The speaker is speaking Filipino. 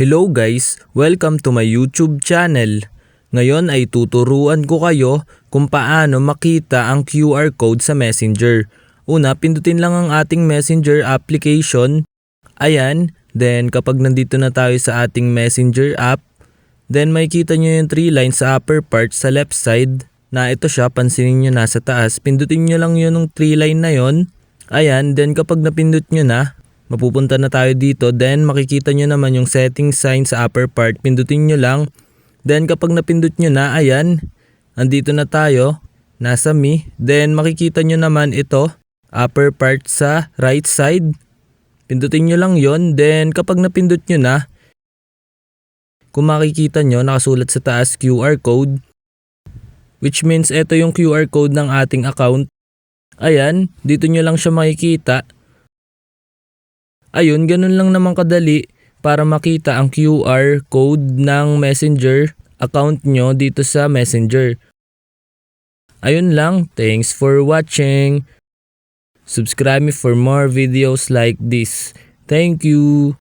Hello guys! Welcome to my YouTube channel. Ngayon ay tuturuan ko kayo kung paano makita ang QR code sa Messenger. Una, pindutin lang ang ating Messenger application. Ayan, then kapag nandito na tayo sa ating Messenger app, then makikita nyo yung 3 lines sa upper part sa left side na ito siya, pansinin nyo nasa taas. Pindutin nyo lang yun ng 3 line na yon. Ayan, then kapag napindot nyo na, mapupunta na tayo dito, then makikita nyo naman yung setting sign sa upper part, pindutin nyo lang. Then kapag napindot nyo na, ayan, andito na tayo, nasa me. Then makikita nyo naman ito, upper part sa right side. Pindutin nyo lang yon. Then kapag napindot nyo na, kung makikita nyo, nakasulat sa taas QR code, which means ito yung QR code ng ating account. Ayan, dito nyo lang siya makikita. Ayun, ganun lang naman kadali para makita ang QR code ng Messenger account nyo dito sa Messenger. Ayun lang, thanks for watching. Subscribe me for more videos like this. Thank you.